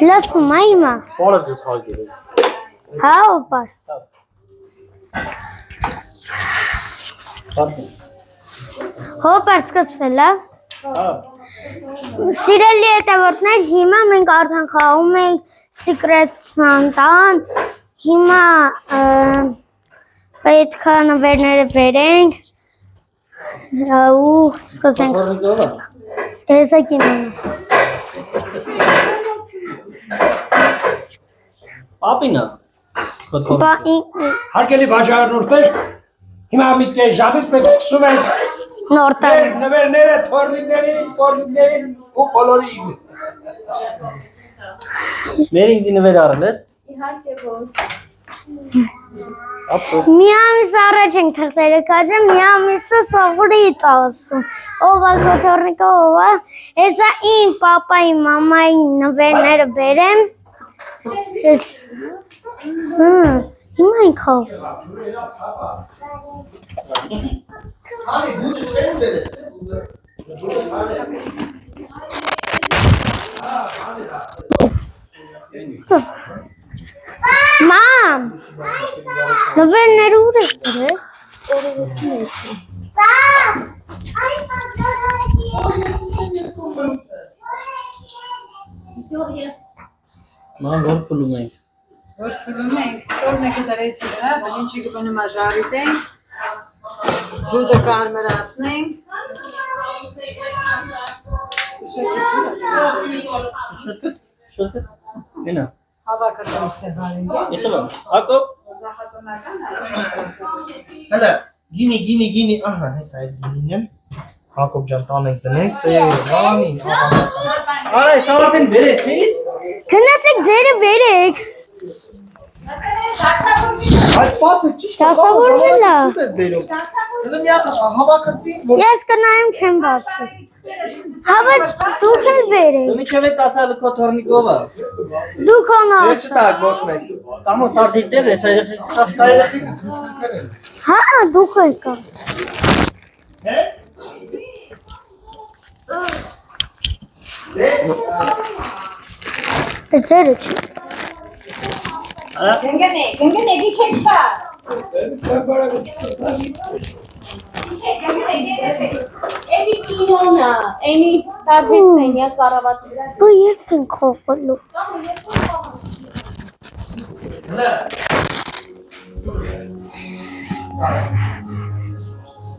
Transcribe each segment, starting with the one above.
Լսում է իմը։ Որը ձեզ հարգել է։ Հա, օպար։ Հոպար սկսվել է։ Սիրելի հետևորդներ, հիմա մենք արդեն խաղում ենք Secret Santa-ն։ Հիմա պետք է նվերները բերենք ու սկսենք։ Հեսա կինոնես։ Պապինը։ Հարկելի բաժանորդներ, հիմա մի տես ժամից մենք սկսում ենք նոր տարի։ նվերները թորնիկներին ու բոլորին։ Մեր ինձ նվեր առել ես։ Իհարկե ոչ։ Մի ամիս առաջ ենք թղթերը կաճը, մի ամիսը սովորի տասում։ Ով է կոթորնիկը, ով է։ Հեսա իմ պապայի, մամայի նվերները բերեմ։ Հիմա ենք հով։ Մամ, նվերները ուր ես դրել։ Ման որ փլում ենք։ Որ փլում ենք, որ մեկը դրեցի վրա, բլինչի կպնում աժարիտենք, դուդը կարմրացնենք։ Շոտ։ Մենա։ Հավաքրտել ստեղարենք։ Եսը բան։ Հակոբ։ Հələ, գինի, ահա, հեսա այս գինին եմ, Հակոբ ջան տանենք դնենք, սեյանի, Այ, սավարտին բերեցի։ Գնացեք ձերը բերեք։ այդ պասը ճիշտ Դասավորվել է։ Հələ մի հատ հավաքրտի, որ Ես կնայում չեմ բացի։ Հավաց դուք էլ բերեք։ Դու միջև է տասալը քո թորնիկով է։ Դուք անա։ Ձեր չտակ ոչ մեկ։ Կամո տարդիտել ես այրեխի Սա երեխի Հա, դուք էլ կա։ Ձերը չի։ Գնգնե, դիչեք սա։ Էնի կինոնա, էնի տարվեցենյա կարավատի վրա։ Բա երբ ենք խողվելու։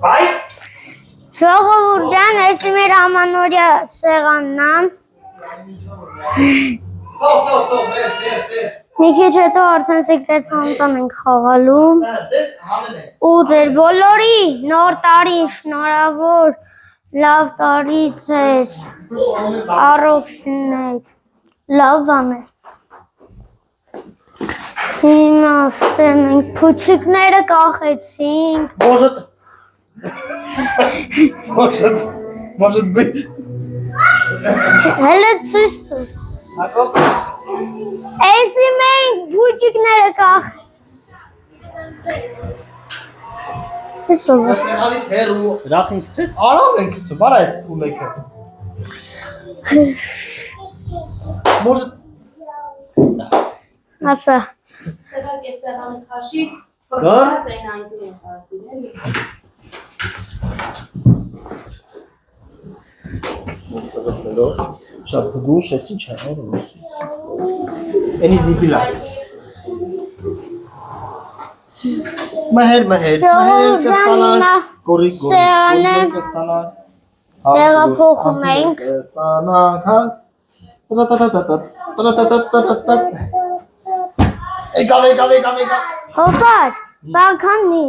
Բայ Ժողովուրդ ջան, այս մեր ամանորյա սեղանն է։ Թող, վեր Մի քիչ հետո արդեն Secret Santa-ն ենք խաղալու։ Դες հանել է Ու ձեր բոլորի նոր տարին շնորհավոր լավ տարի ձեզ։ Առողջնեք։ Լավ անես։ Հիմա ստեմ ենք փուչիկները կախեցինք։ Может быть Հələ ցույց տուր։ Հակոբ։ Էսի մենք փուչիկները Հեսով։ Սեղանից հեռու Ռախին գցեց։ Արավ ենք գցում, արա այս թուլեքը Может Ասա։ Սեղակ է սեղանը քաշի, Գոր։ փորձած են այնտեղ են խարտին, էլի։ Սղսնելով շատ զգուշ ես ինչ է Էնի զիպիլա Մահեր կստանանք Գորիկ կստանանք Տեղափոխում ենք։ Կստանանք Եկավ Հոպար, բանքանի